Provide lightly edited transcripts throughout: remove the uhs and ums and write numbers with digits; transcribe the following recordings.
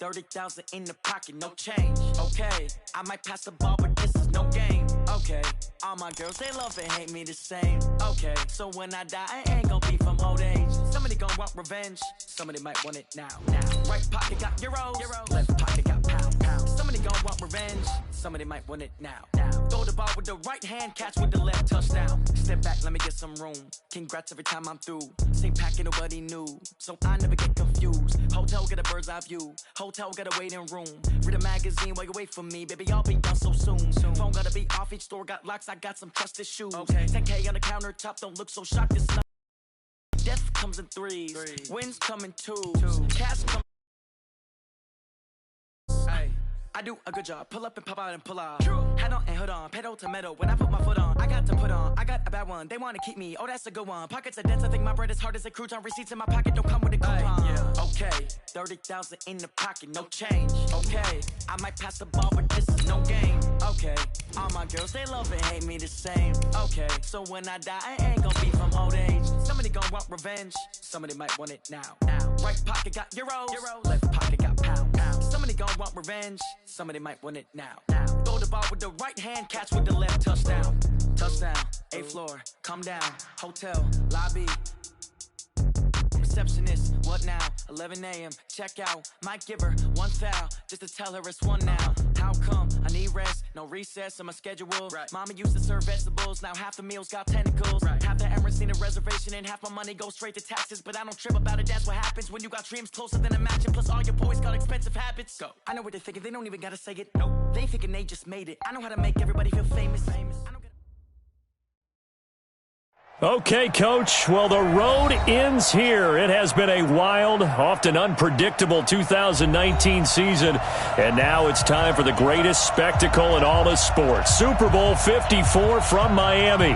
30,000 in the pocket, no change. Okay, I might pass the ball, but this is no game. Okay, all my girls, they love and hate me the same. Okay, so when I die, I ain't gonna be from old age. Somebody gonna want revenge, somebody might want it now. Right pocket got euros, left pocket got pounds. Somebody gonna want revenge, somebody might want it now. Throw the ball with the right hand, catch with the left, touchdown. Step back, let me get some room. Congrats every time I'm through. Same packet, nobody knew, so I never get confused. Hotel get a bird's eye view, hotel get a waiting room. Read a magazine while you wait for me, baby, I'll be done so soon. Phone gotta be off, each store got locks, I got some trusted shoes. Okay, 10K on the countertop, don't look so shocked, it's not. Death comes in threes, wins come in twos, cash come. I do a good job, pull up and pop out and pull out. Hat on and hood on, pedal to metal, when I put my foot on, I got to put on, I got a bad one, they wanna keep me, oh that's a good one. Pockets are dense, I think my bread is hard as a crouton, receipts in my pocket don't come with a coupon. Okay, 30,000 in the pocket, no change. Okay, I might pass the ball, but this is no game. Okay, all my girls, they love and hate me the same. Okay, so when I die, I ain't gonna be from old age. Somebody gonna want revenge, somebody might want it now. Right pocket got euros, left pocket got pounds. Somebody gonna want revenge, somebody might want it now. Throw the ball with the right hand, catch with the left, touchdown. Touchdown, 8th floor, come down, hotel, lobby. Receptionist, what now? 11 a.m., check out. Might give her one foul, just to tell her it's one now. How come? I need rest, no recess in my schedule. Mama used to serve vegetables, now half the meals got tentacles. Half the Emirates need a reservation and half my money goes straight to taxes. But I don't trip about it, that's what happens when you got dreams closer than a matching. Plus all your boys got expensive habits. Go. I know what they're thinking, they don't even gotta say it. Nope. They thinking they just made it. I know how to make everybody feel famous. Okay, Coach. Well, the road ends here. It has been a wild, often unpredictable 2019 season. And now it's time for the greatest spectacle in all of sports. Super Bowl 54 from Miami.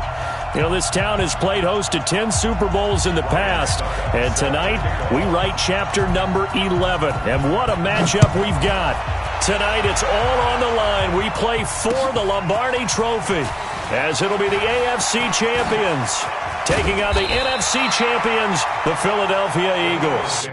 You know, this town has played host to 10 Super Bowls in the past. And tonight, we write chapter number 11. And what a matchup we've got. Tonight, it's all on the line. We play for the Lombardi Trophy, as it'll be the AFC champions taking on the NFC champions, the Philadelphia Eagles.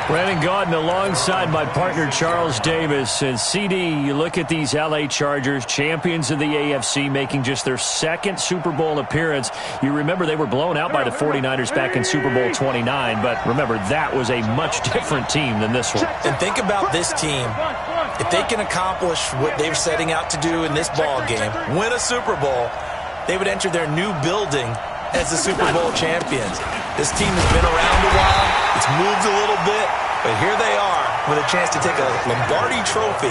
Brandon Gaudin alongside my partner Charles Davis. And CD, you look at these LA Chargers, champions of the AFC, making just their second Super Bowl appearance. You remember they were blown out by the 49ers back in Super Bowl 29, but remember that was a much different team than this one. And think about this team. If they can accomplish what they're setting out to do in this ball game, win a Super Bowl, they would enter their new building as the Super Bowl champions. This team has been around a while. It's moved a little bit, but here they are with a chance to take a Lombardi Trophy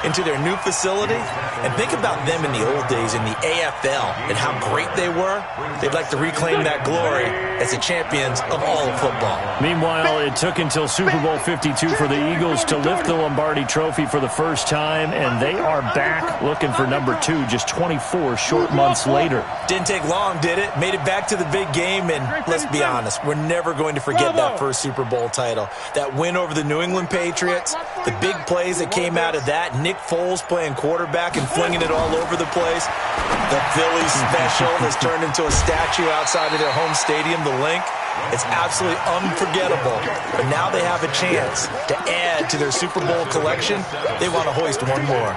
into their new facility. And think about them in the old days in the AFL and how great they were. They'd like to reclaim that glory as the champions of all of football. Meanwhile, it took until Super Bowl 52 for the Eagles to lift the Lombardi Trophy for the first time, and they are back looking for number 2 just 24 short months later. Didn't take long, did it? Made it back to the big game, and let's be honest, we're never going to forget that first Super Bowl title. That win over the New England Patriots, the big plays that came out of that, Nick Foles playing quarterback and flinging it all over the place. The Phillies special has turned into a statue outside of their home stadium, the Link. It's absolutely unforgettable. But now they have a chance to add to their Super Bowl collection. They want to hoist one more.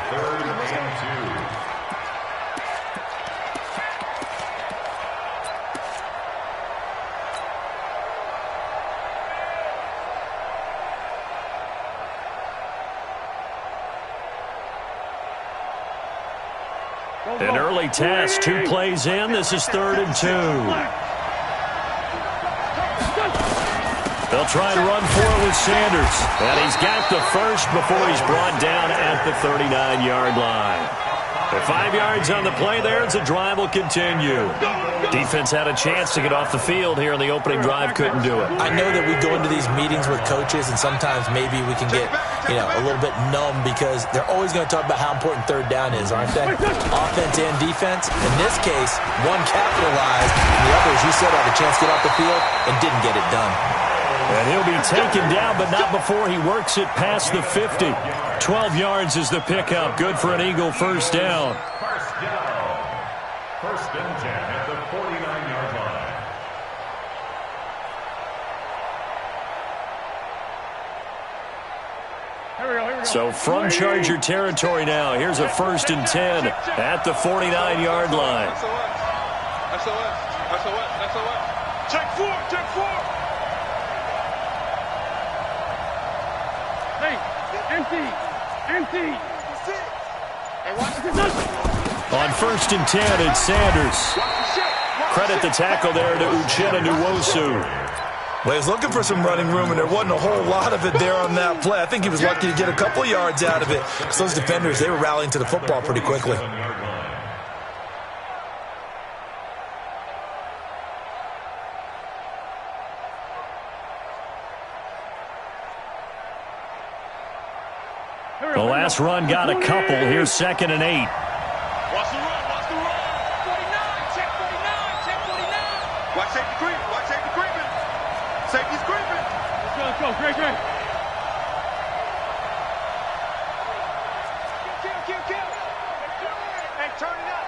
An early test, 2 plays in. This is 3rd and 2. They'll try and run for it with Sanders. And he's got the first before he's brought down at the 39-yard line. With 5 yards on the play there, the drive will continue. Defense had a chance to get off the field here on the opening drive, couldn't do it. I know that we go into these meetings with coaches, and sometimes maybe we can get, a little bit numb because they're always going to talk about how important third down is, aren't they? Offense and defense. In this case, one capitalized, and the other, as you said, had a chance to get off the field and didn't get it done. And he'll be taken down, but not before he works it past the 50. 12 yards is the pickup. Good for an Eagle first down. First and 10 at the 49-yard line. So from Charger territory now, here's a first and 10 at the 49-yard line. Check four. Empty. On first and 10, it's Sanders. Credit the tackle there to Uchenna Nwosu. Well, he was looking for some running room, and there wasn't a whole lot of it there on that play. I think he was lucky to get a couple yards out of it because those defenders, they were rallying to the football pretty quickly. The last run got a couple. Here's second and 8. Watch the run. 49, check 49. Watch safety creeping. Safety's creeping. Let's go. Great. Kill. Hey, turn it up.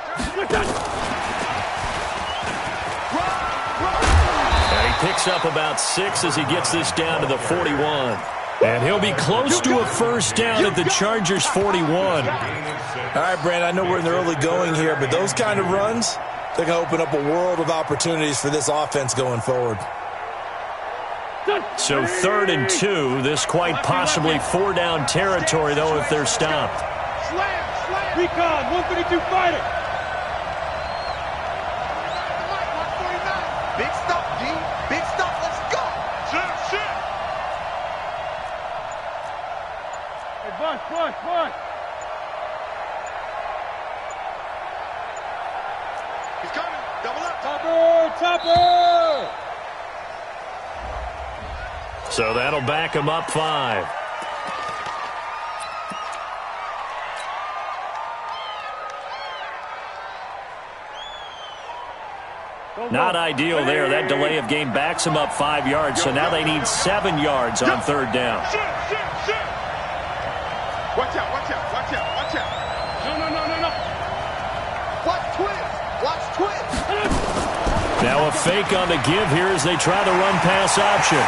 And he picks up about 6 as he gets this down to the 41. And he'll be close to a first down at the Chargers' 41. All right, Brandon, I know we're in the early going here, but those kind of runs, they're going to open up a world of opportunities for this offense going forward. So 3rd and 2. This quite possibly 4-down territory, though, if they're stopped. Slam. Recon, 152 fighter. Big stop, G. Big stop. Let's go. Shit. Push. He's coming. Double up. Topper. So that'll back him up 5. Not ideal there. That delay of game backs him up 5 yards. So now they need 7 yards on 3rd down. Shit. Watch out. No. Watch twist. Now a fake on the give here as they try the run-pass option.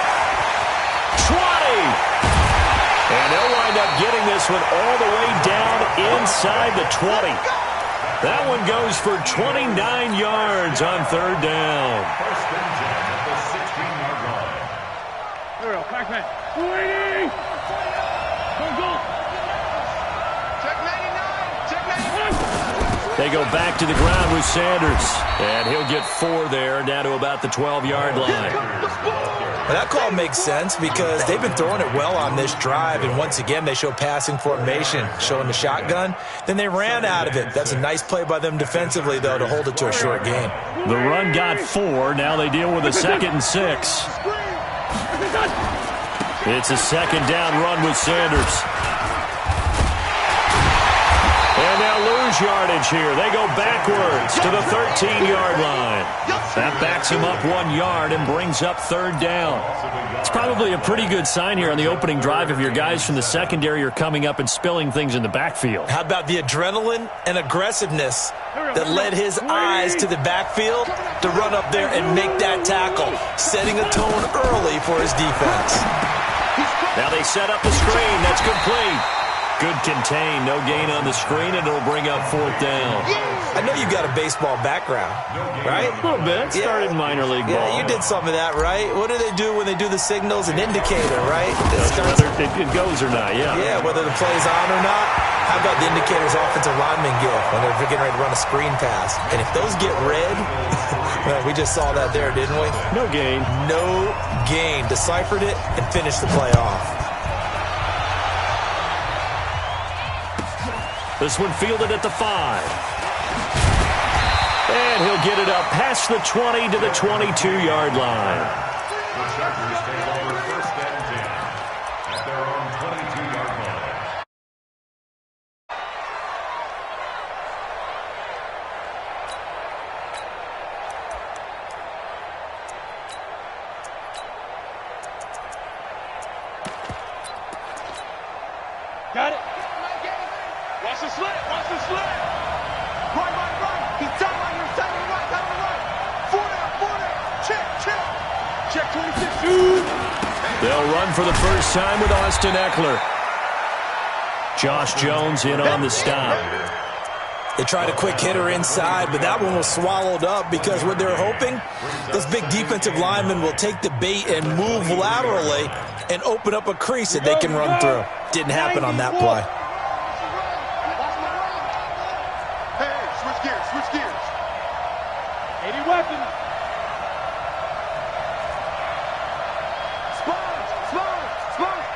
20! And they'll wind up getting this one all the way down inside the 20. That one goes for 29 yards on 3rd down. First and 10 at the 16-yard line. Here we go, Pac-Man. 280! Go! Check 99! They go back to the ground with Sanders. And he'll get 4 there, down to about the 12-yard line. Well, that call makes sense because they've been throwing it well on this drive, and once again they show passing formation, showing the shotgun. Then they ran out of it. That's a nice play by them defensively, though, to hold it to a short gain. The run got 4. Now they deal with a 2nd and 6. It's a 2nd down run with Sanders. And they'll lose yardage here. They go backwards to the 13-yard line. That backs him up 1 yard and brings up 3rd down. It's probably a pretty good sign here on the opening drive if your guys from the secondary are coming up and spilling things in the backfield. How about the adrenaline and aggressiveness that led his eyes to the backfield to run up there and make that tackle, setting a tone early for his defense. Now they set up the screen. That's complete. Good contain. No gain on the screen, and it'll bring up 4th down. I know you've got a baseball background, right? A little bit. Started minor league ball. Yeah, you did some of that, right? What do they do when they do the signals? An indicator, right? Whether it goes or not, yeah. Yeah, whether the play's on or not. How about the indicators offensive linemen give when they're getting ready to run a screen pass? And if those get red, well, we just saw that there, didn't we? No gain. No gain. Deciphered it and finished the play off. This one fielded at the 5. And he'll get it up past the 20 to the 22-yard line. The Chargers take over first and 10 at their own 22-yard line. Got it. Watch the slant. Watch the slant. Right. He's sideline. You're sideline right. Sideline right. Four down. Check 26. They'll run for the first time with Austin Eckler. Josh Jones in on the stop. They tried a quick hitter inside, but that one was swallowed up because what they're hoping, those big defensive linemen will take the bait and move laterally and open up a crease that they can run through. Didn't happen on that play. Hey, switch gears. 80 weapons.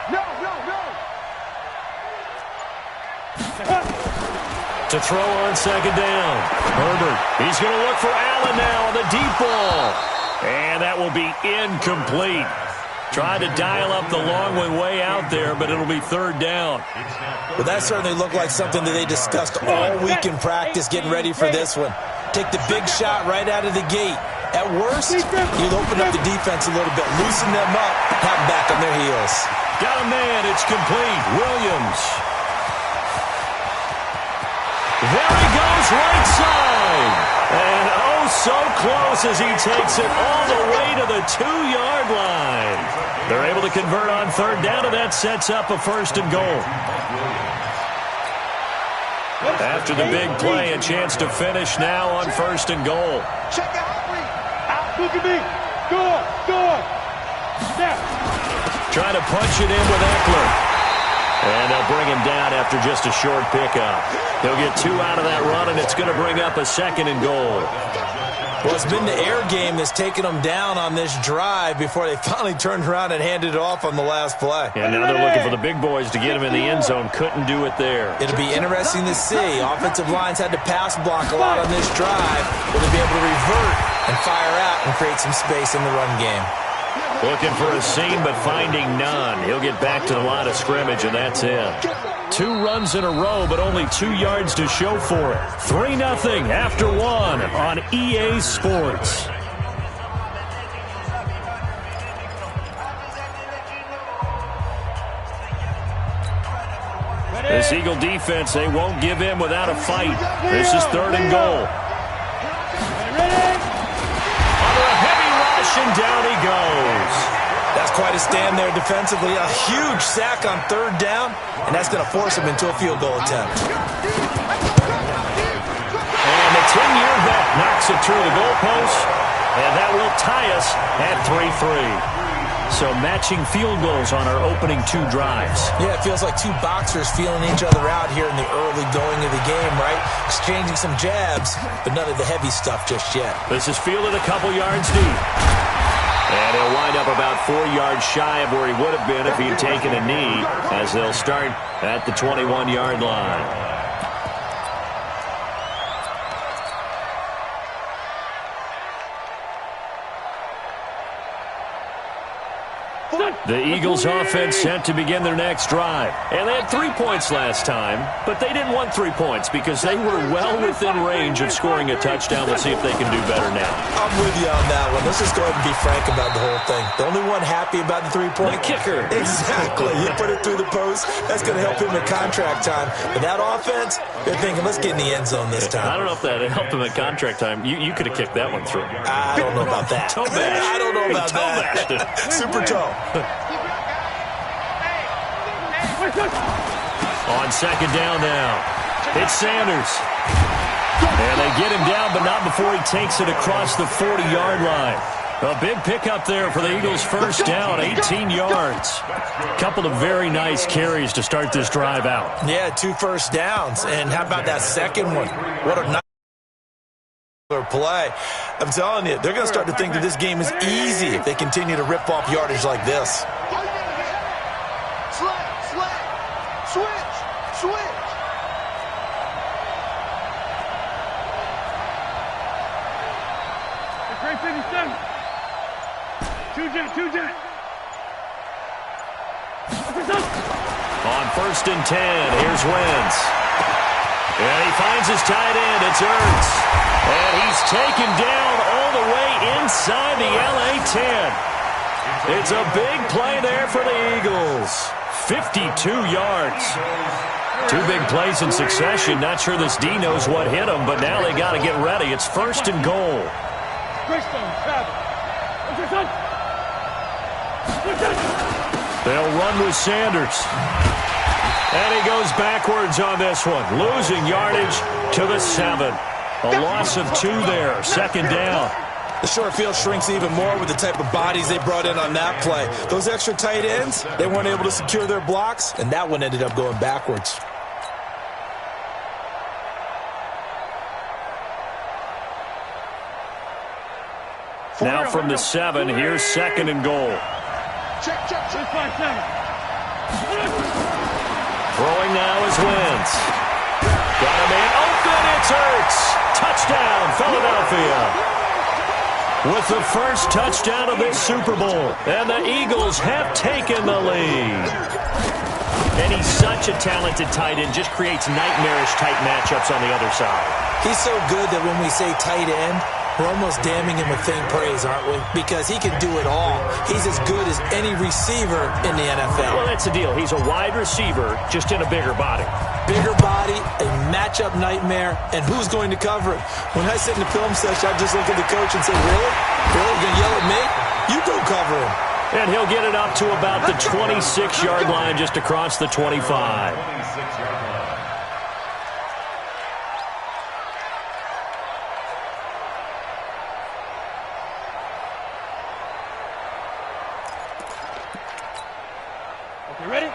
No. To throw on second down. Herbert, he's going to look for Allen now on the deep ball. And that will be incomplete. Tried to dial up the long way out there, but it'll be third down. Well, that certainly looked like something that they discussed all week in practice getting ready for this one. Take the big shot right out of the gate. At worst, you'll open up the defense a little bit, loosen them up, have them back on their heels. Got a man, it's complete. Williams. There he goes, right side. And oh, so close as he takes it all the way to the 2-yard line. They're able to convert on third down, and that sets up a first and goal. After the big play, a chance to finish now on first and goal. Check out. Look at me. Go on. Snap. Trying to punch it in with Eckler. And they'll bring him down after just a short pickup. He'll get 2 out of that run, and it's going to bring up a second and goal. Well, it's been the air game that's taken them down on this drive before they finally turned around and handed it off on the last play. And now they're looking for the big boys to get him in the end zone. Couldn't do it there. It'll be interesting to see. Offensive lines had to pass block a lot on this drive. Will they be able to revert and fire out and create some space in the run game? Looking for a seam, but finding none. He'll get back to the line of scrimmage, and that's it. 2 runs in a row, but only 2 yards to show for it. 3-0 after 1 on EA Sports. This Eagle defense, they won't give in without a fight. This is third and goal. Under a heavy rush, and down he goes. That's quite a stand there defensively. A huge sack on third down, and that's going to force him into a field goal attempt. And the 10-year vet knocks it through the goalpost, and that will tie us at 3-3. So matching field goals on our opening 2 drives. Yeah, it feels like 2 boxers feeling each other out here in the early going of the game, right? Exchanging some jabs, but none of the heavy stuff just yet. This is fielded a couple yards deep. And he'll wind up about 4 yards shy of where he would have been if he had taken a knee, as they'll start at the 21-yard line. The Eagles offense set to begin their next drive. And they had 3 points last time, but they didn't want 3 points because they were well within range of scoring a touchdown. Let's see if they can do better now. I'm with you on that one. Let's just go ahead and be frank about the whole thing. The only one happy about the 3-point? The kicker. Exactly. You put it through the post, that's going to help him at contract time. But that offense, they're thinking, let's get in the end zone this time. I don't know if that helped him at contract time. You could have kicked that one through. I don't know about that. Toe bash. I don't know about that. Super toe. On second down now, it's Sanders. And they get him down, but not before he takes it across the 40-yard line. A big pickup there for the Eagles' first down, 18 yards. A couple of very nice carries to start this drive out. Yeah, 2 first downs. And how about that second one? What a nice play. I'm telling you, they're going to start to think that this game is easy if they continue to rip off yardage like this. 57. Two jet. On 1st and 10, here's Wentz. And he finds his tight end. It's Ertz. And he's taken down all the way inside the LA 10. It's a big play there for the Eagles. 52 yards. 2 big plays in succession. Not sure this D knows what hit him, but now they got to get ready. It's 1st and goal. They'll run with Sanders. And he goes backwards on this one, losing yardage to the 7. A loss of 2 there, 2nd down. The short field shrinks even more with the type of bodies they brought in on that play. Those extra tight ends, they weren't able to secure their blocks, and that one ended up going backwards. Now from the 7, here's 2nd and goal. Check. Throwing now is Wentz. Got a man open, it's Ertz. Touchdown, Philadelphia. With the first touchdown of this Super Bowl. And the Eagles have taken the lead. And he's such a talented tight end, just creates nightmarish type matchups on the other side. He's so good that when we say tight end, we're almost damning him with faint praise, aren't we? Because he can do it all. He's as good as any receiver in the NFL. Well, that's the deal. He's a wide receiver, just in a bigger body. Bigger body, a matchup nightmare, and who's going to cover it? When I sit in the film session, I just look at the coach and say, really? Really? You're going to yell at me? You go cover him. And he'll get it up to about the 26-yard line, just across the 25. 26-yard line.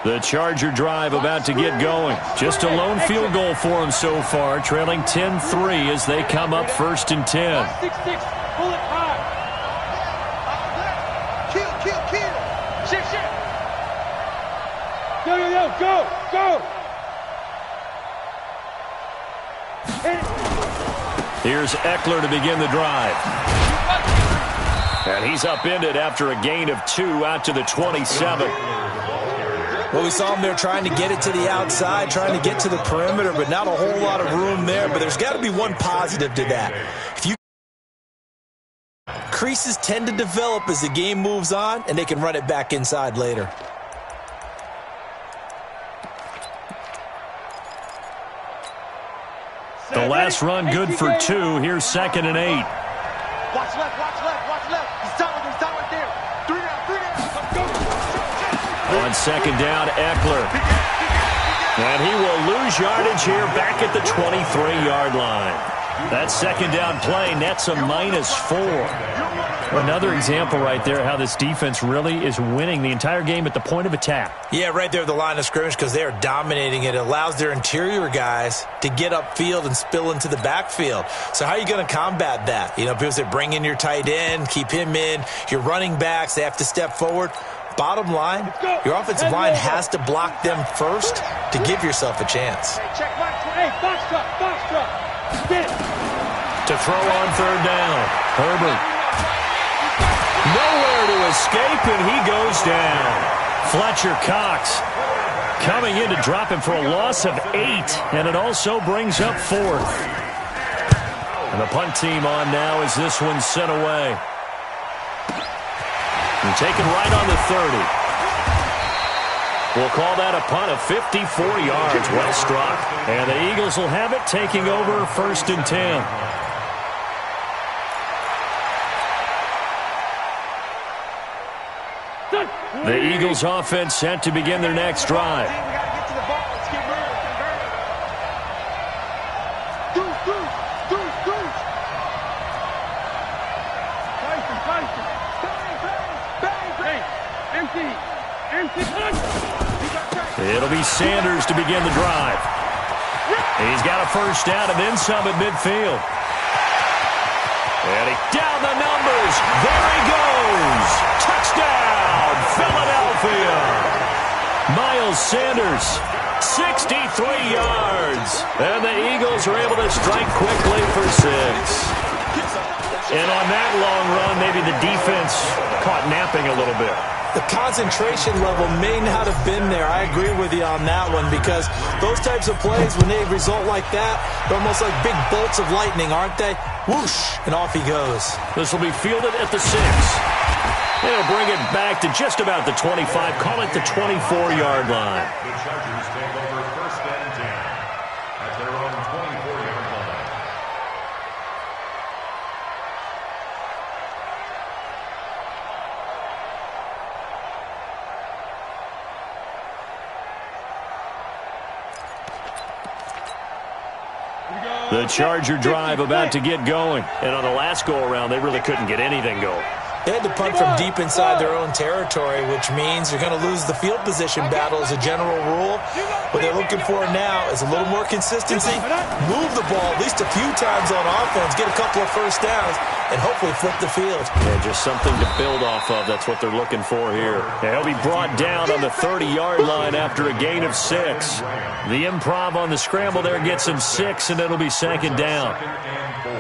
The Charger drive about to get going. Just a lone field goal for them so far, trailing 10-3 as they come up 1st and 10. 6-6. Pull it high. Kill. Shit. Go. Here's Eckler to begin the drive. And he's upended after a gain of 2 out to the 27. Well, we saw him there trying to get it to the outside, trying to get to the perimeter, but not a whole lot of room there. But there's got to be one positive to that. Creases tend to develop as the game moves on, and they can run it back inside later. The last run good for 2. Here's 2nd and 8. Watch left. He's down right there. 3 down. Let's go. On 2nd down, Eckler. And he will lose yardage here back at the 23-yard line. That 2nd down play nets a -4. Another example right there how this defense really is winning the entire game at the point of attack. Yeah, right there at the line of scrimmage because they are dominating it. It allows their interior guys to get upfield and spill into the backfield. So how are you going to combat that? You know, people say bring in your tight end, keep him in. Your running backs, they have to step forward. Bottom line, your offensive line has to block them first to give yourself a chance. Hey, box truck. To throw on 3rd down, Herbert. Nowhere to escape, and he goes down. Fletcher Cox coming in to drop him for a loss of 8, and it also brings up 4th. And the punt team on now as this one's sent away. And taken right on the 30. We'll call that a punt of 54 yards. Well struck. And the Eagles will have it, taking over 1st and 10. The Eagles offense set to begin their next drive. It'll be Sanders to begin the drive. He's got a 1st down and then some at midfield. And he down the numbers. There he goes. Touchdown, Philadelphia. Miles Sanders, 63 yards. And the Eagles are able to strike quickly for 6. And on that long run, maybe the defense caught napping a little bit. The concentration level may not have been there. I agree with you on that one, because those types of plays, when they result like that, they're almost like big bolts of lightning, aren't they? Whoosh, and off he goes. This will be fielded at the 6. They'll bring it back to just about the 25. Call it the 24-yard line. The Chargers take over first and 10 at their own 24-yard line. The Charger drive about to get going. And on the last go-around, they really couldn't get anything going. They had to punt from deep inside their own territory, which means you're going to lose the field position battle as a general rule. What they're looking for now is a little more consistency, move the ball at least a few times on offense, get a couple of first downs, and hopefully flip the field. Yeah, just something to build off of. That's what they're looking for here. He'll be brought down on the 30-yard line after a gain of 6. The improv on the scramble there gets him 6, and it'll be second down. Second and 4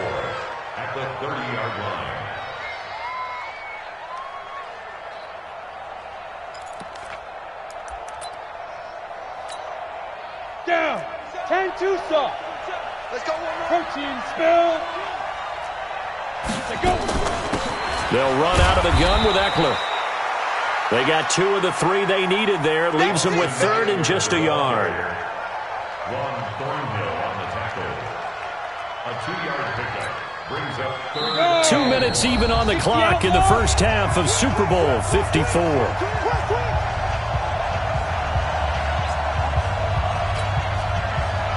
at the 30-yard line. Down. 10-2 soft. Let's go. Protein spill. Let's go. They'll run out of the gun with Eckler. They got 2 of the 3 they needed there. It leaves them with third and just a yard. Ron Thornhill on the tackle. A 2-yard pickup brings up third. 2 minutes even on the clock in the first half of Super Bowl 54.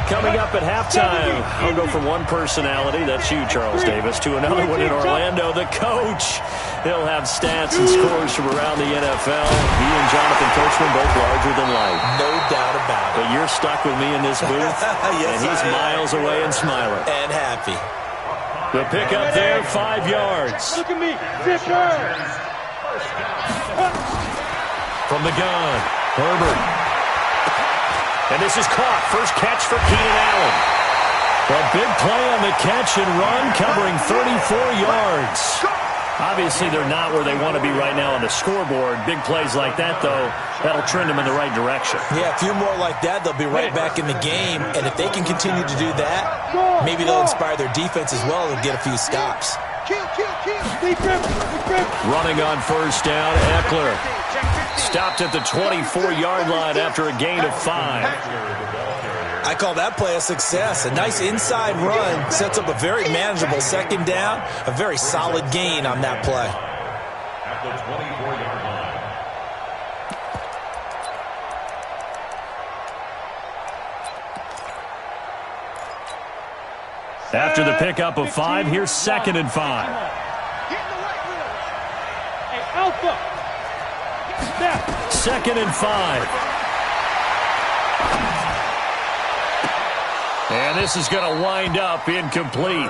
Coming up at halftime, I'll go from one personality, that's you, Charles Davis, to another one in Orlando, the coach. He'll have stats and scores from around the NFL. He and Jonathan Coachman both larger than life. No doubt about it. But you're stuck with me in this booth, Yes, and he's I am. miles away and smiling. And happy. The pickup there, 5 yards. Look at me. Zipper. From the gun, Herbert. And this is caught. First catch for Keenan Allen. A big play on the catch and run, covering 34 yards. Obviously, they're not where they want to be right now on the scoreboard. Big plays like that, though, that'll trend them in the right direction. Yeah, a few more like that, they'll be right back in the game. And if they can continue to do that, maybe they'll inspire their defense as well and get a few stops. Big grip. Running on first down, Eckler. Stopped at the 24-yard line after a gain of 5. I call that play a success. A nice inside run sets up a very manageable second down. A very solid gain on that play. At the 24-yard line. After the pickup of 5, here's 2nd and 5. Get in the right middle. Hey, Alpha. Snap. 2nd and 5. And this is going to wind up incomplete.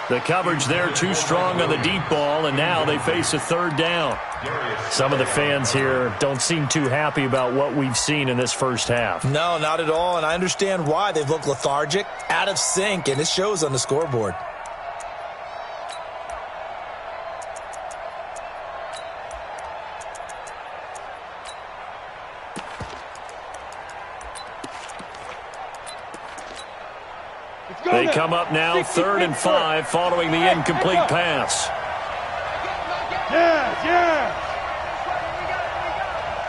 The coverage there too strong on the deep ball, and now they face a third down. Some of the fans here don't seem too happy about what we've seen in this first half. No, not at all, and I understand why. They've looked lethargic, out of sync, and it shows on the scoreboard. They come up now, 3rd and 5, following the incomplete pass. Yeah.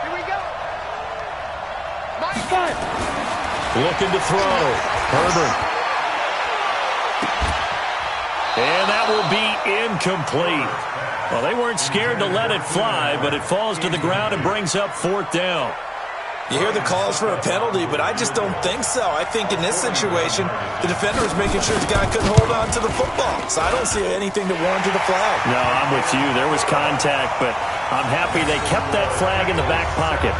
Here we go. Looking to throw. Herbert. And that will be incomplete. Well, they weren't scared to let it fly, but it falls to the ground and brings up 4th down. You hear the calls for a penalty, but I just don't think so. I think in this situation, the defender is making sure the guy couldn't hold on to the football. So I don't see anything to warrant the flag. No, I'm with you. There was contact, but I'm happy they kept that flag in the back pocket.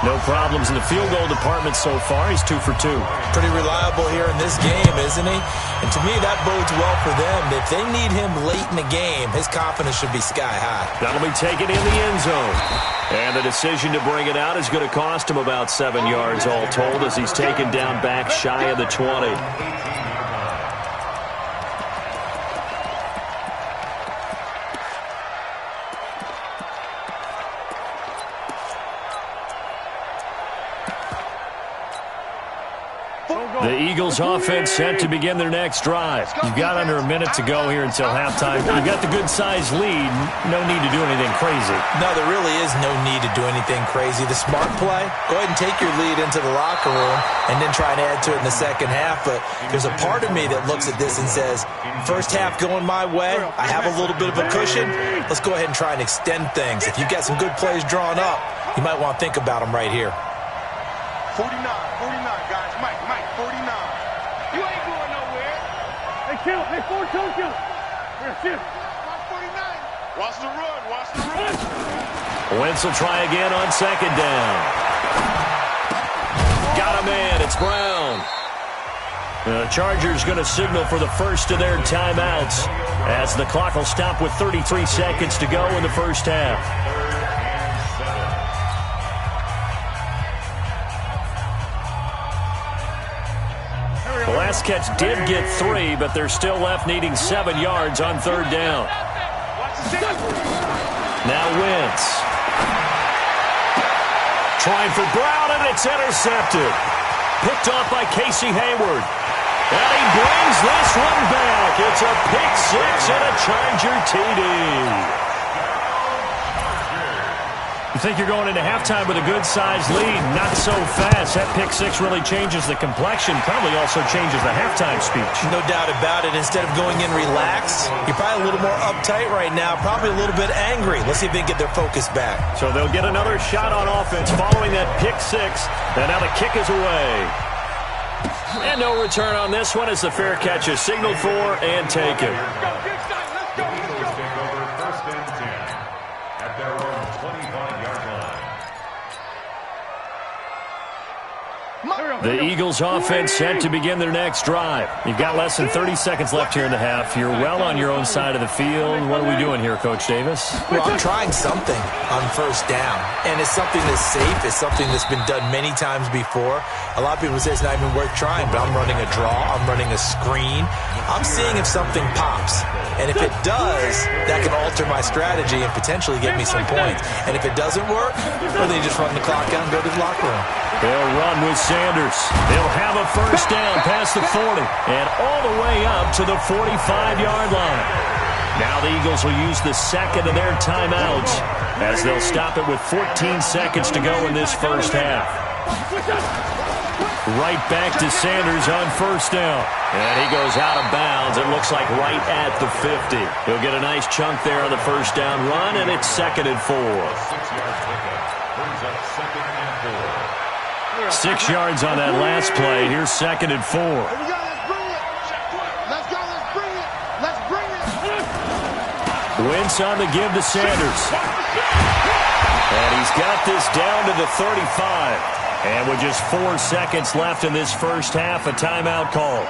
No problems in the field goal department so far. He's 2 for 2. Pretty reliable here in this game, isn't he? And to me, that bodes well for them. If they need him late in the game, his confidence should be sky high. That'll be taken in the end zone. And the decision to bring it out is going to cost him about 7 yards all told as he's taken down back shy of the 20. The Eagles offense set to begin their next drive. You've got under a minute to go here until halftime. You've got the good-sized lead. No need to do anything crazy. No, there really is no need to do anything crazy. The smart play, go ahead and take your lead into the locker room and then try and add to it in the second half. But there's a part of me that looks at this and says, first half going my way, I have a little bit of a cushion. Let's go ahead and try and extend things. If you've got some good plays drawn up, you might want to think about them right here. 49, guys. Mike, 49. You ain't going nowhere. Hey, kill. Hey, forward, kill. Here, shoot. 49. Watch the run. Wentz will try again on second down. Got a man. It's Brown. The Chargers going to signal for the first of their timeouts as the clock will stop with 33 seconds to go in the first half. The last catch did get 3, but they're still left needing 7 yards on third down. Now Wentz. Trying for Brown, and it's intercepted. Picked off by Casey Hayward. And he brings this one back. It's a pick six and a Charger TD. You think you're going into halftime with a good-sized lead. Not so fast. That pick six really changes the complexion. Probably also changes the halftime speech. No doubt about it. Instead of going in relaxed, you're probably a little more uptight right now. Probably a little bit angry. Let's see if they can get their focus back. So they'll get another shot on offense following that pick six. And now the kick is away. And no return on this one as the fair catch is signaled for and taken. The Eagles take over first and 10 at their own 25-yard line. The Eagles offense set to begin their next drive. You've got less than 30 seconds left here in the half. You're well on your own side of the field. What are we doing here, Coach Davis? Well, I'm trying something on first down, and it's something that's safe. It's something that's been done many times before. A lot of people say it's not even worth trying, but I'm running a draw. I'm running a screen. I'm seeing if something pops, and if it does, that can alter my strategy and potentially get me some points. And if it doesn't work, well, then you just run the clock out and go to the locker room. They'll run with Sanders. They'll have a first down past the 40 and all the way up to the 45-yard line. Now the Eagles will use the second of their timeouts as they'll stop it with 14 seconds to go in this first half. Right back to Sanders on first down. And he goes out of bounds. It looks like right at the 50. He'll get a nice chunk there on the first down run, and it's 2nd and 4. 6-yard pickup brings up 2nd and 4. 6 yards on that last play. Here's 2nd and 4. Here we go, let's bring it. Let's go, let's bring it. Let's bring it. Wentz on the give to Sanders. And he's got this down to the 35. And with just 4 seconds left in this first half, a timeout call.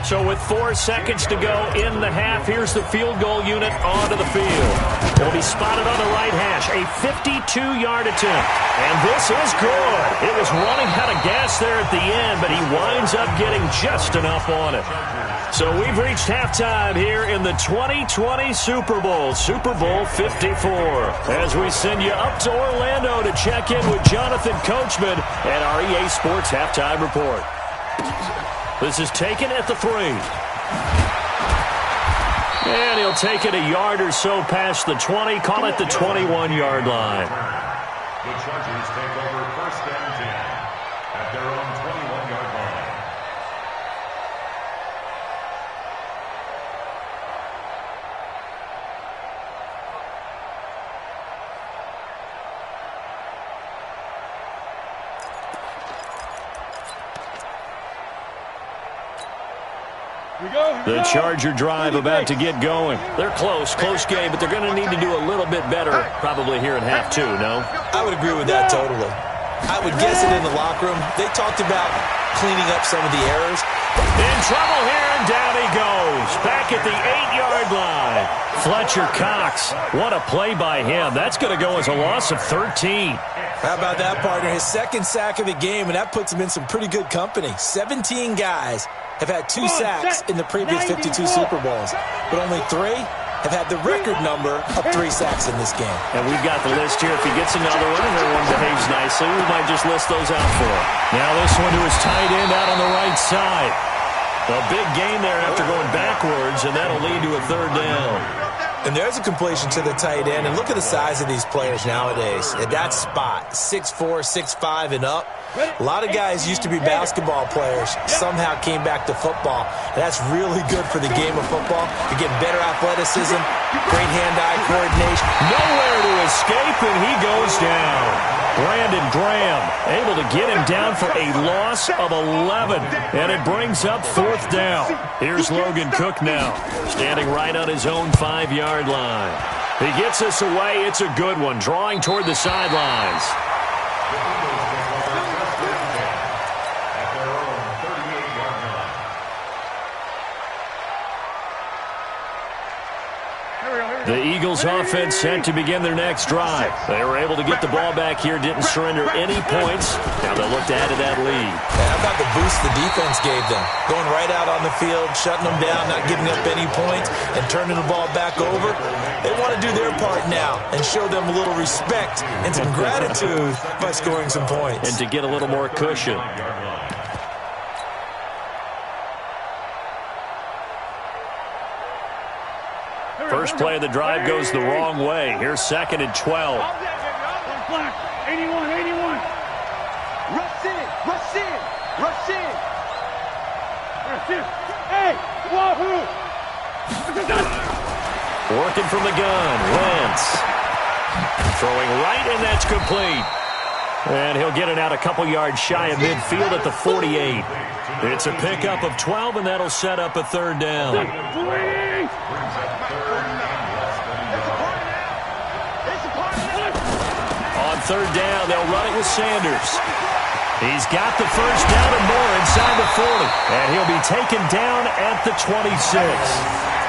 So with 4 seconds to go in the half, here's the field goal unit onto the field. Will be spotted on the right hash, a 52-yard attempt. And this is good. It was running out of gas there at the end, but he winds up getting just enough on it. So we've reached halftime here in the 2020 Super Bowl, Super Bowl 54. As we send you up to Orlando to check in with Jonathan Coachman and our EA Sports Halftime Report. This is taken at the 3. And he'll take it a yard or so past the 20, call it the 21-yard line. The Chargers take over first and 10 at their own 21-yard line. The Charger drive about to get going. They're close game, but they're going to need to do a little bit better probably here in half 2, no? I would agree with that totally. I would guess it in the locker room. They talked about cleaning up some of the errors. In trouble here, and down he goes. Back at the 8-yard line. Fletcher Cox. What a play by him. That's going to go as a loss of 13. How about that, partner? His second sack of the game, and that puts him in some pretty good company. 17 guys have had 2 sacks in the previous 52 Super Bowls, but only 3 have had the record number of 3 sacks in this game. And we've got the list here. If he gets another one and everyone behaves nicely, we might just list those out for him. Now this one to his tight end out on the right side. A big gain there after going backwards, and that'll lead to a 3rd down. And there's a completion to the tight end. And look at the size of these players nowadays. At that spot, 6'4", 6'5", and up. A lot of guys used to be basketball players, somehow came back to football. And that's really good for the game of football. You're getting better athleticism, great hand-eye coordination. Nowhere to escape, and he goes down. Brandon Graham able to get him down for a loss of 11, and it brings up 4th down. Here's Logan Cook now, standing right on his own 5-yard line. He gets us away. It's a good one, drawing toward the sidelines. The Eagles offense set to begin their next drive. They were able to get the ball back here, didn't surrender any points. Now they'll look to add to that lead. How about the boost the defense gave them? Going right out on the field, shutting them down, not giving up any points, and turning the ball back over. They want to do their part now and show them a little respect and some gratitude by scoring some points. And to get a little more cushion. First play of the drive goes the wrong way. Here's 2nd and 12. 81, 81. Rush in, rush in, rush in. Hey, wahoo! Working from the gun. Wentz. Throwing right, and that's complete. And he'll get it out a couple yards shy of midfield at the 48. It's a pickup of 12, and that'll set up a 3rd down. On 3rd down, they'll run it with Sanders. He's got the first down and more inside the 40. And he'll be taken down at the 26.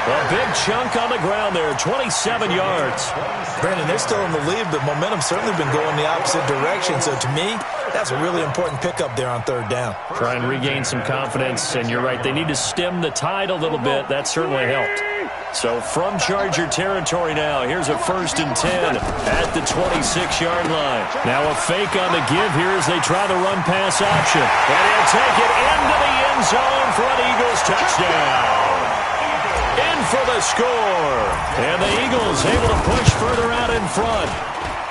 A big chunk on the ground there, 27 yards. Brandon, they're still in the lead, but momentum's certainly been going the opposite direction. So to me, that's a really important pickup there on 3rd down. Try and regain some confidence, and you're right, they need to stem the tide a little bit. That certainly helped. So from Charger territory now, here's a 1st and 10 at the 26-yard line. Now a fake on the give here as they try the run-pass option. And he'll take it into the end zone for an Eagles touchdown. In for the score. And the Eagles able to push further out in front.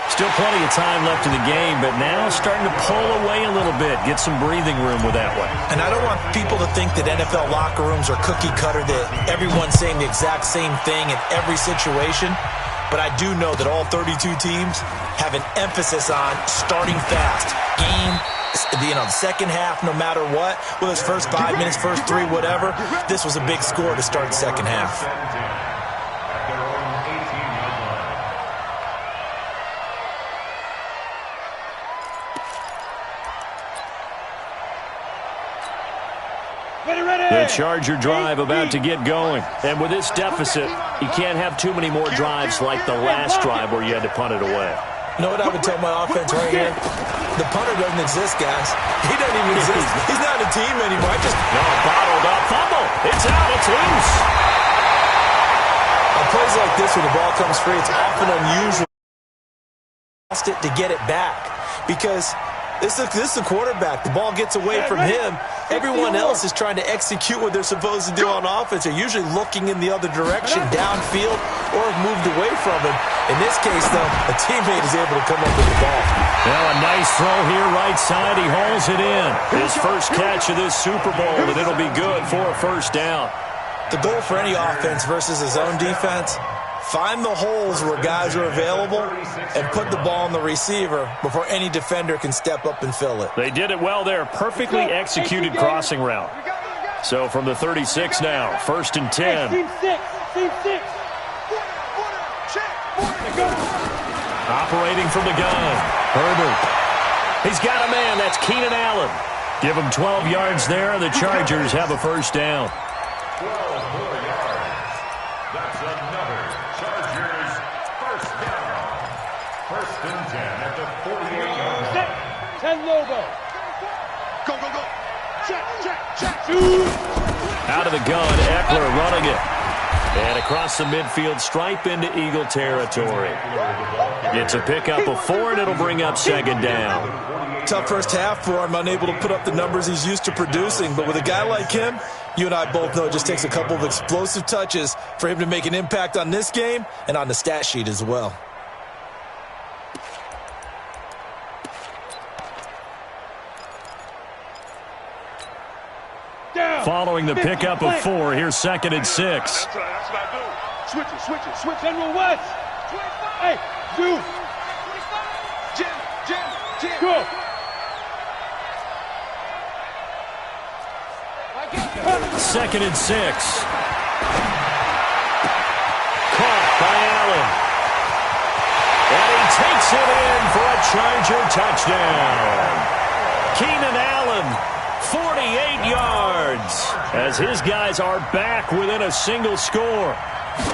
Still plenty of time left in the game, but now starting to pull away a little bit, get some breathing room with that one. And I don't want people to think that NFL locker rooms are cookie cutter, that everyone's saying the exact same thing in every situation. But I do know that all 32 teams have an emphasis on starting fast. The second half, no matter what, whether it's first 5 minutes, first 3, whatever, this was a big score to start the second half. The Charger drive about to get going. And with this deficit, you can't have too many more drives like the last drive where you had to punt it away. You know what I would tell my offense right here? The punter doesn't exist, guys. He doesn't even exist. He's not a team anymore. Bottled up. Fumble. It's out. It's loose. On plays like this where the ball comes free, it's often unusual to get it back because this is the quarterback. The ball gets away from him. Everyone else is trying to execute what they're supposed to do on offense. They're usually looking in the other direction, downfield, or have moved away from him. In this case, though, a teammate is able to come up with the ball. Well, a nice throw here right side. He hauls it in. His first catch of this Super Bowl, and it'll be good for a 1st down. The goal for any offense versus his own defense, find the holes where guys are available and put the ball on the receiver before any defender can step up and fill it. They did it well there. Perfectly executed crossing route. So from the 36 now, 1st and 10. Team 6. Operating from the gun. Herbert. He's got a man. That's Keenan Allen. Give him 12 yards there. The Chargers have a 1st down. 12 more yards. That's another Chargers 1st down. 1st and 10 at the 48-yard line. 10 Lobo. Go, go, go. Check. Out of the gun, Eckler running it. And across the midfield stripe into Eagle territory. It's a pickup of 4, and it'll bring up second down. Tough first half for him, unable to put up the numbers he's used to producing. But with a guy like him, you and I both know it just takes a couple of explosive touches for him to make an impact on this game and on the stat sheet as well. Following the pickup of 4, here's 2nd and 6. That's what I do. Switch it. General West. Hey, you. Jim. Go. 2nd and 6. Caught by Allen. And he takes it in for a Charger touchdown. Keenan Allen, 48 yards, as his guys are back within a single score.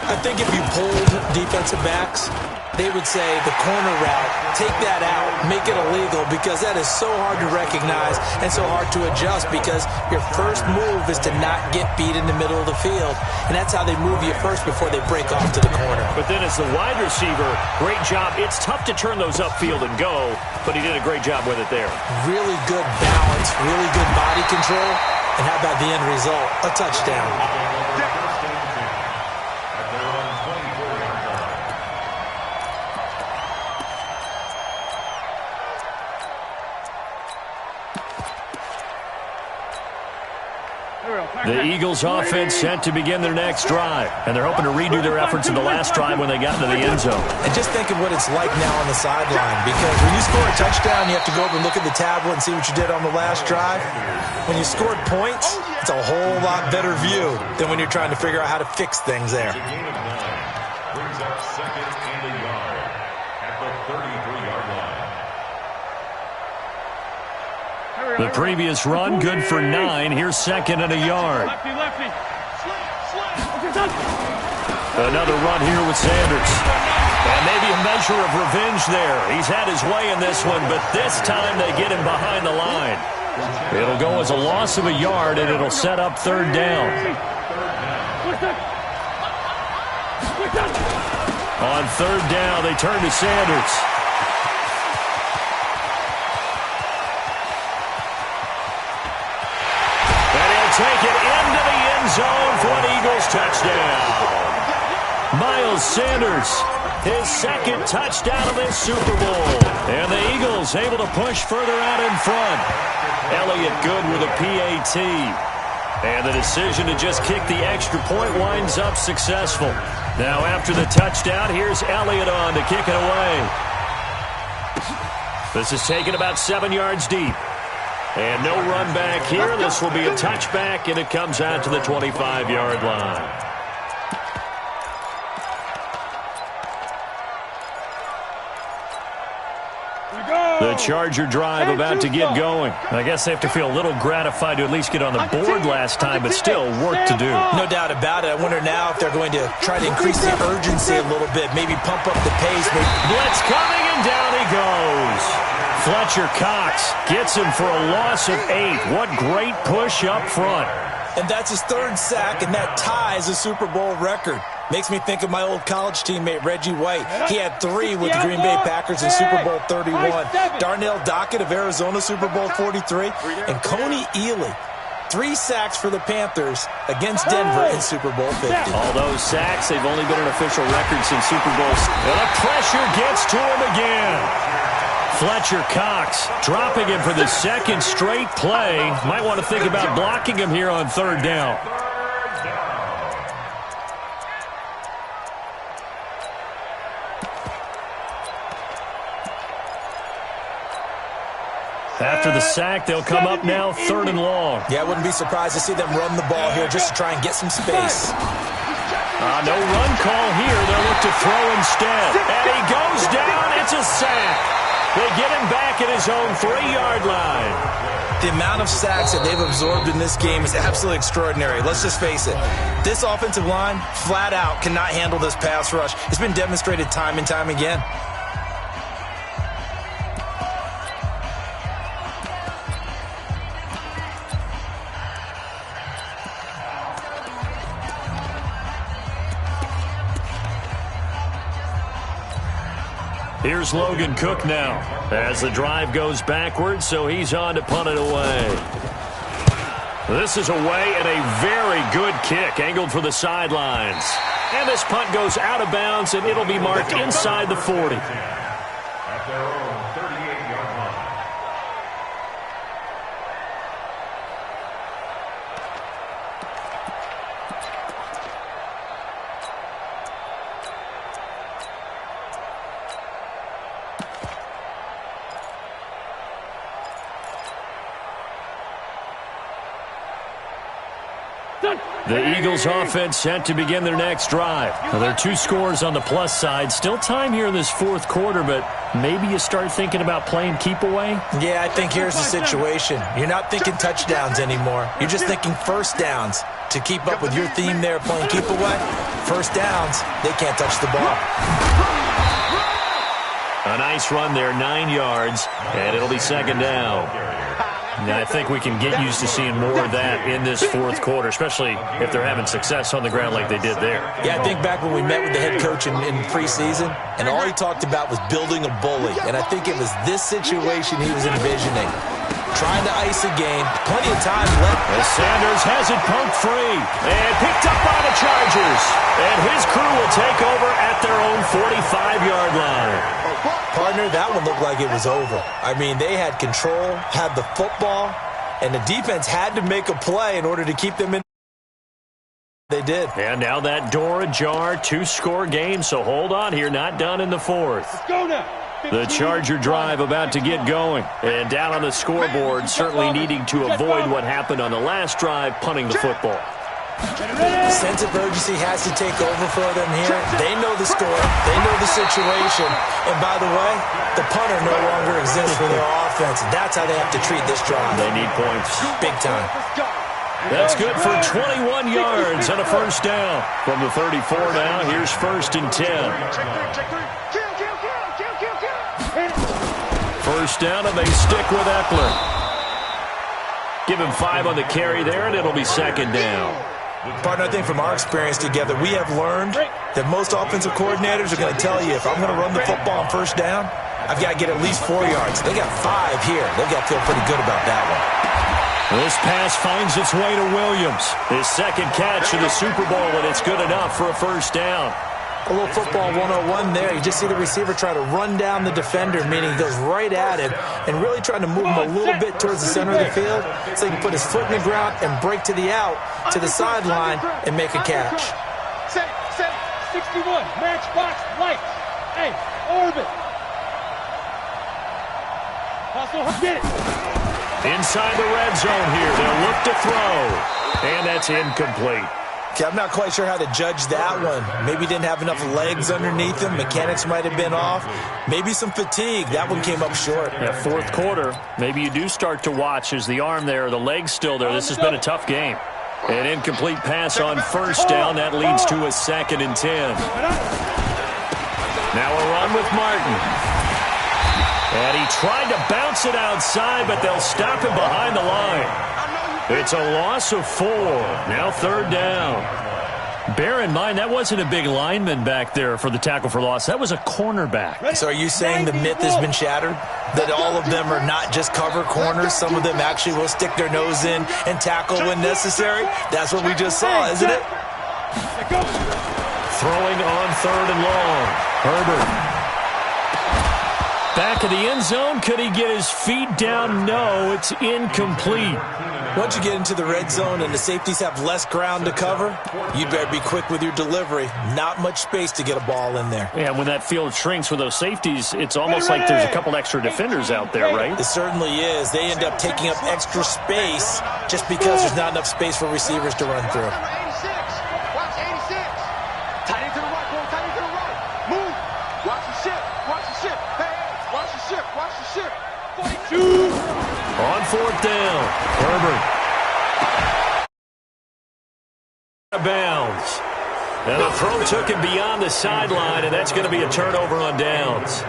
I think if you polled defensive backs, they would say the corner route, take that out, make it illegal, because that is so hard to recognize and so hard to adjust, because your first move is to not get beat in the middle of the field, and that's how they move you first before they break off to the corner. But then as the wide receiver, great job. It's tough to turn those upfield and go, but he did a great job with it there. Really good balance, really good body control, and how about the end result? A touchdown. The Eagles offense set to begin their next drive, and they're hoping to redo their efforts in the last drive when they got into the end zone. And just think of what it's like now on the sideline, because when you score a touchdown, you have to go over and look at the tablet and see what you did on the last drive. When you scored points, it's a whole lot better view than when you're trying to figure out how to fix things there. Brings up 2nd and a yard at the 33-yard line. The previous run, good for 9. Here's 2nd and a yard. Lefty. Another run here with Sanders. And maybe a measure of revenge there. He's had his way in this one, but this time they get him behind the line. It'll go as a loss of a yard, and it'll set up 3rd down. On 3rd down, they turn to Sanders. Take it into the end zone for an Eagles touchdown. Miles Sanders, his 2nd touchdown of this Super Bowl. And the Eagles able to push further out in front. Elliott good with a PAT. And the decision to just kick the extra point winds up successful. Now after the touchdown, here's Elliott on to kick it away. This is taken about 7 yards deep. And no run back here. This will be a touchback, and it comes out to the 25-yard line. The Charger drive about to get going. I guess they have to feel a little gratified to at least get on the board last time, but still work to do. No doubt about it. I wonder now if they're going to try to increase the urgency a little bit, maybe pump up the pace. Blitz coming, and down he goes. Fletcher Cox gets him for a loss of 8. What great push up front. And that's his 3rd sack, and that ties a Super Bowl record. Makes me think of my old college teammate, Reggie White. He had 3 with the Green Bay Packers in Super Bowl 31. Darnell Dockett of Arizona, Super Bowl 43. And Coney Ely, 3 sacks for the Panthers against Denver in Super Bowl 50. All those sacks, they've only been an official record since Super Bowl. And the pressure gets to him again. Fletcher Cox dropping him for the 2nd straight play. Might want to think about blocking him here on 3rd down. After the sack, they'll come up now 3rd and long. Yeah, I wouldn't be surprised to see them run the ball here just to try and get some space. No run call here. They'll look to throw instead. And he goes down. It's a sack. They get him back at his own 3-yard line. The amount of sacks that they've absorbed in this game is absolutely extraordinary. Let's just face it. This offensive line, flat out, cannot handle this pass rush. It's been demonstrated time and time again. Here's Logan Cook now as the drive goes backwards, so he's on to punt it away. This is away and a very good kick angled for the sidelines. And this punt goes out of bounds, and it'll be marked inside the 40. At their own 38-yard line. The Eagles offense set to begin their next drive. Now, there are 2 scores on the plus side. Still time here in this fourth quarter, but maybe you start thinking about playing keep away? Yeah, I think here's the situation. You're not thinking touchdowns anymore. You're just thinking first downs. To keep up with your theme there, playing keep away, first downs, they can't touch the ball. A nice run there, 9 yards, and it'll be second down. Now, I think we can get used to seeing more of that in this fourth quarter, especially if they're having success on the ground like they did there. Yeah, I think back when we met with the head coach in preseason, and all he talked about was building a bully. And I think it was this situation he was envisioning. Trying to ice a game, plenty of time left. As Sanders has it poked free and picked up by the Chargers. And his crew will take over at their own 45-yard line. Partner, that one looked like it was over. I mean, they had control, had the football, and the defense had to make a play in order to keep them in. They did. And now that door ajar, 2-score game, so hold on here, not done in the fourth. Let's go now. The Charger drive about to get going. And down on the scoreboard, certainly needing to avoid what happened on the last drive, punting the football. Sense of urgency has to take over for them here. They know the score. They know the situation. And by the way, the punter no longer exists for their offense. That's how they have to treat this drive. They need points. Big time. That's good for 21 yards and a first down. From the 34 now, here's 1st and 10. First down, and they stick with Eckler. Give him 5 on the carry there, and it'll be second down. Partner, I think from our experience together, we have learned that most offensive coordinators are going to tell you, if I'm going to run the football on first down, I've got to get at least 4 yards. They got 5 here. They've got to feel pretty good about that one. This pass finds its way to Williams. His second catch in the Super Bowl, and it's good enough for a first down. A little football 101 there. You just see the receiver try to run down the defender, meaning he goes right at him and really trying to move him a little bit towards the center of the field so he can put his foot in the ground and break to the out, to the sideline, and make a catch. Set, 61, matchbox, lights. Hey, orbit. Hustle, get it. Inside the red zone here. They'll look to throw. And that's incomplete. Okay, I'm not quite sure how to judge that one. Maybe didn't have enough legs underneath him. Mechanics might have been off. Maybe some fatigue. That one came up short. Yeah, fourth quarter, maybe you do start to watch as the arm there, the leg's still there. This has been a tough game. An incomplete pass on first down. That leads to a 2nd and 10. Now a run with Martin. And he tried to bounce it outside, but they'll stop him behind the line. It's a loss of 4. Now 3rd down. Bear in mind, that wasn't a big lineman back there for the tackle for loss. That was a cornerback. So are you saying the myth has been shattered? That all of them are not just cover corners? Some of them actually will stick their nose in and tackle when necessary? That's what we just saw, isn't it? Throwing on 3rd and long. Herbert. Back of the end zone. Could he get his feet down? No, it's incomplete. Once you get into the red zone and the safeties have less ground to cover, you better be quick with your delivery. Not much space to get a ball in there. Yeah, when that field shrinks with those safeties, it's almost like there's a couple extra defenders out there, right? It certainly is. They end up taking up extra space just because there's not enough space for receivers to run through. Watch 86. Tight end to the right, boy. Tight end to the right. Move. Watch the ship. Watch the ship. Hey, watch the ship. Watch the ship. 42. On 4th down, Herbert. Bounds. And the throw took him beyond the sideline, and that's going to be a turnover on downs.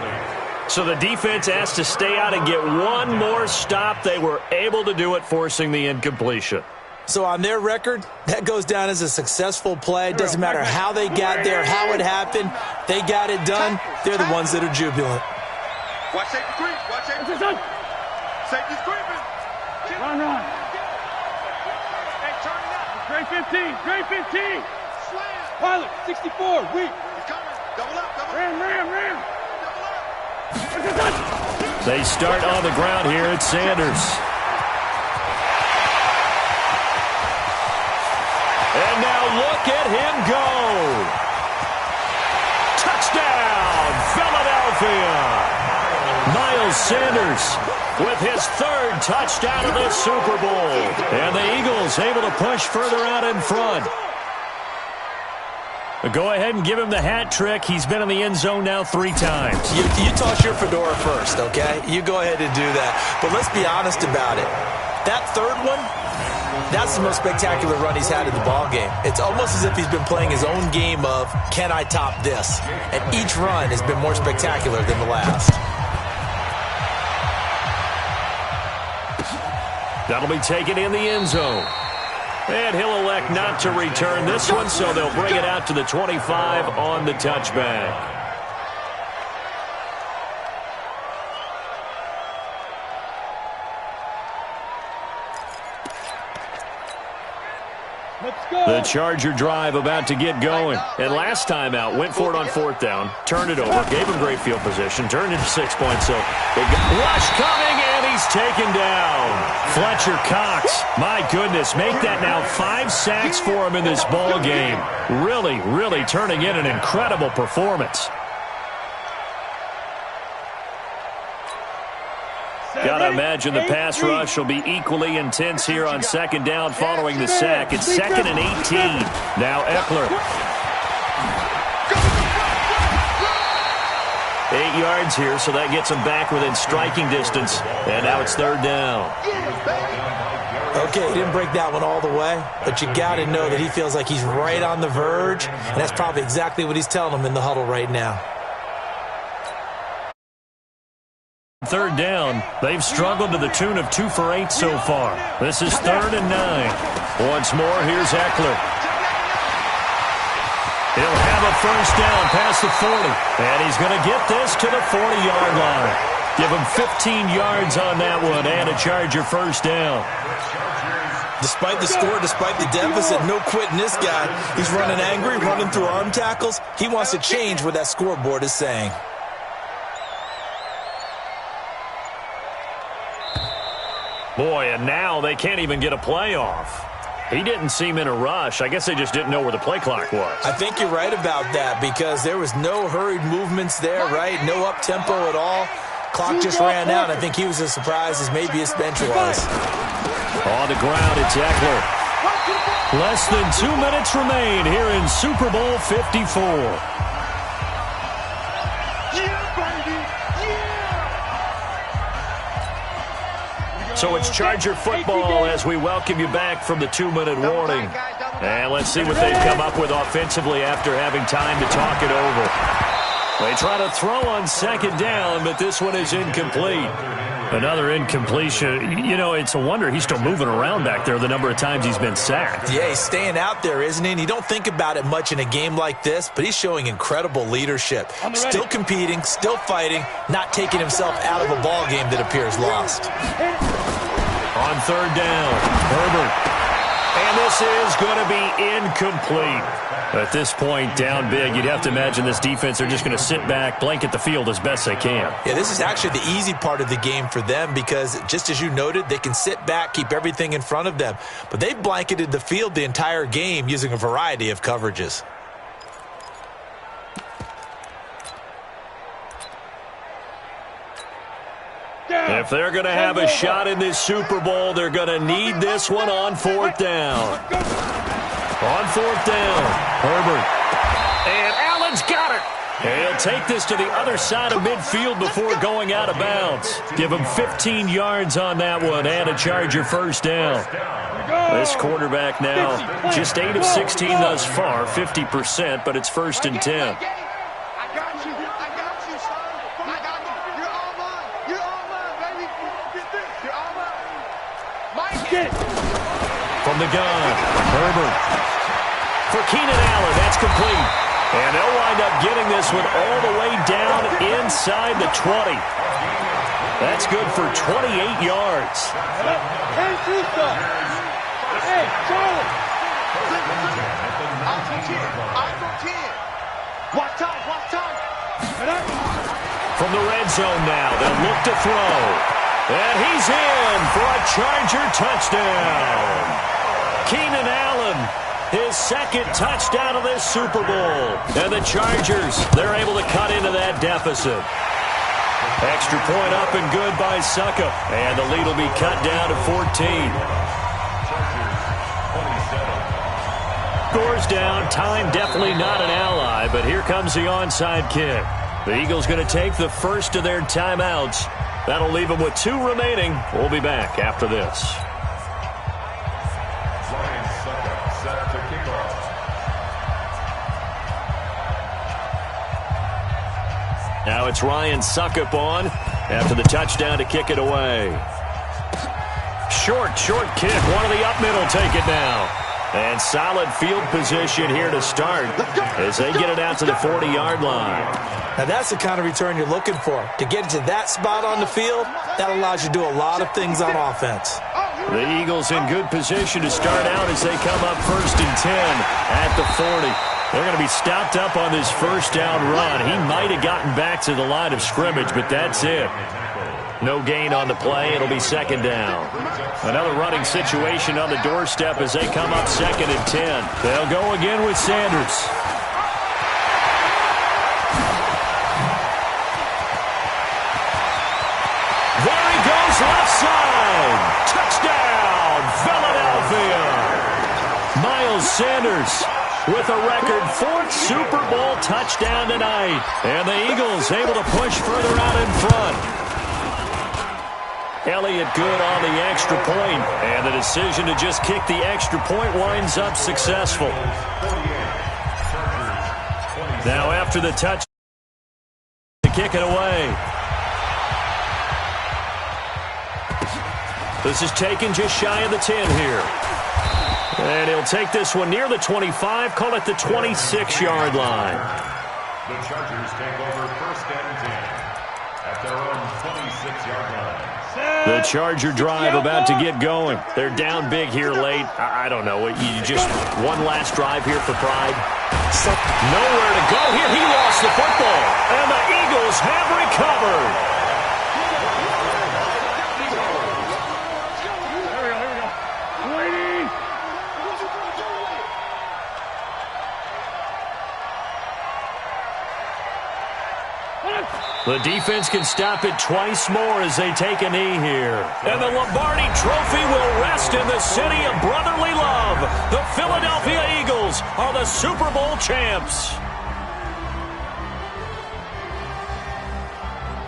So the defense has to stay out and get one more stop. They were able to do it, forcing the incompletion. So on their record, that goes down as a successful play. It doesn't matter how they got there, how it happened. They got it done. They're the ones that are jubilant. Watch safety creep. Watch safety creep. Safety's creeping. Run. Hey, turn it up. Grade 15. Grade 15. Slam. Pilot, 64. Weak. He's coming. Double up. Double up. Ram. Double up. They start on the ground here at Sanders. And now look at him go. Touchdown, Philadelphia. Miles Sanders with his third touchdown of the Super Bowl. And the Eagles able to push further out in front. Go ahead and give him the hat trick. He's been in the end zone now 3 times. You toss your fedora first, okay? You go ahead and do that. But let's be honest about it. That third one, that's the most spectacular run he's had in the ballgame. It's almost as if he's been playing his own game of, can I top this? And each run has been more spectacular than the last. That'll be taken in the end zone. And he'll elect not to return this one, so they'll bring it out to the 25 on the touchback. The Charger drive about to get going. And last time out, went for it on 4th down, turned it over, gave him great field position, turned into 6 points. So they got rush coming, and he's taken down. Fletcher Cox, my goodness, make that now 5 sacks for him in this ball game. Really turning in an incredible performance. Gotta imagine the pass rush will be equally intense here on 2nd down following the sack. It's 2nd and 18. Now Eckler. 8 yards here, so that gets him back within striking distance. And now it's 3rd down. Okay, he didn't break that one all the way, but you got to know that he feels like he's right on the verge, and that's probably exactly what he's telling them in the huddle right now. 3rd down. They've struggled to the tune of 2 for 8 so far. This is 3rd and 9. Once more, here's Eckler. He'll have a 1st down past the 40. And he's going to get this to the 40-yard line. Give him 15 yards on that one and a Charger 1st down. Despite the score, despite the deficit, no quitting this guy. He's running angry, running through arm tackles. He wants to change what that scoreboard is saying. Boy, and now they can't even get a playoff. He didn't seem in a rush. I guess they just didn't know where the play clock was. I think you're right about that because there was no hurried movements there, right? No up-tempo at all. Clock just ran out. I think he was as surprised as maybe his bench was. On the ground, it's Eckler. Less than 2 minutes remain here in Super Bowl 54. So it's Charger football as we welcome you back from the 2-minute warning. And let's see what they've come up with offensively after having time to talk it over. They try to throw on 2nd down, but this one is incomplete. Another incompletion. You know, it's a wonder he's still moving around back there the number of times he's been sacked. Yeah, he's staying out there, isn't he? And you don't think about it much in a game like this, but he's showing incredible leadership. Still competing, still fighting, not taking himself out of a ball game that appears lost. On 3rd down, Herbert. And this is going to be incomplete. At this point, down big, you'd have to imagine this defense, they're just going to sit back, blanket the field as best they can. Yeah, this is actually the easy part of the game for them because, just as you noted, they can sit back, keep everything in front of them. But they've blanketed the field the entire game using a variety of coverages. If they're going to have a shot in this Super Bowl, they're going to need this one on 4th down. On 4th down, Herbert. And Allen's got it. He'll take this to the other side of midfield before going out of bounds. Give him 15 yards on that one and a Charger 1st down. This quarterback now just 8 of 16 thus far, 50%, but it's 1st and 10. From the the gun. Herbert. For Keenan Allen, that's complete. And they'll wind up getting this one all the way down inside the 20. That's good for 28 yards. Hey, Trista. Hey, Charlie. I'm 10. Watch time. From the red zone now, they'll look to throw. And he's in for a Charger touchdown. Keenan Allen, his second touchdown of this Super Bowl. And the Chargers, they're able to cut into that deficit. Extra point up and good by Succop. And the lead will be cut down to 14. Scores down. Time definitely not an ally, but here comes the onside kick. The Eagles going to take the first of their timeouts. That'll leave them with 2 remaining. We'll be back after this. Ryan Succop set to kick off. Now it's Ryan Succop on after the touchdown to kick it away. Short kick. One of the up middle take it now. And solid field position here to start as they get it out to the 40-yard line. Now that's the kind of return you're looking for. To get to that spot on the field, that allows you to do a lot of things on offense. The Eagles in good position to start out as they come up 1st and 10 at the 40. They're going to be stopped up on this first down run. He might have gotten back to the line of scrimmage, but that's it. No gain on the play. It'll be 2nd down. Another running situation on the doorstep as they come up 2nd and 10. They'll go again with Sanders. There he goes, left side. Touchdown, Philadelphia. Miles Sanders with a record 4th Super Bowl touchdown tonight. And the Eagles able to push further out in front. Elliott good on the extra point, and the decision to just kick the extra point winds up successful. Now after the touch, to kick it away. This is taken just shy of the 10 here. And he'll take this one near the 25, call it the 26-yard line. The Chargers take over 1st and 10 at their own 26-yard line. The Charger drive about to get going. They're down big here late. I don't know. You just one last drive here for pride. Nowhere to go here. He lost the football. And the Eagles have recovered. The defense can stop it twice more as they take a knee here. And the Lombardi Trophy will rest in the city of brotherly love. The Philadelphia Eagles are the Super Bowl champs.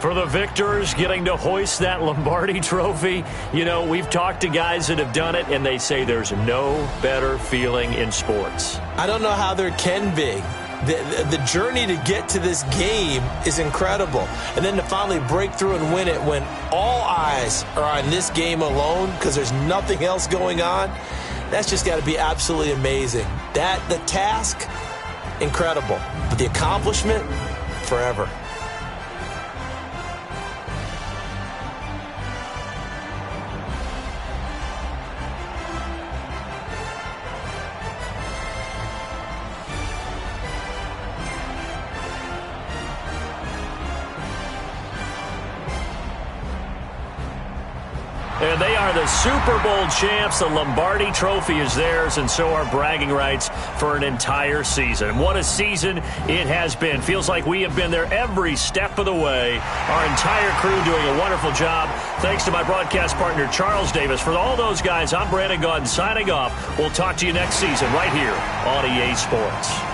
For the victors getting to hoist that Lombardi Trophy, you know, we've talked to guys that have done it, and they say there's no better feeling in sports. I don't know how there can be. The journey to get to this game is incredible. And then to finally break through and win it when all eyes are on this game alone because there's nothing else going on, that's just got to be absolutely amazing. The task, incredible. But the accomplishment, forever. And they are the Super Bowl champs. The Lombardi Trophy is theirs, and so are bragging rights for an entire season. What a season it has been. Feels like we have been there every step of the way. Our entire crew doing a wonderful job. Thanks to my broadcast partner, Charles Davis. For all those guys, I'm Brandon Gaudin signing off. We'll talk to you next season right here on EA Sports.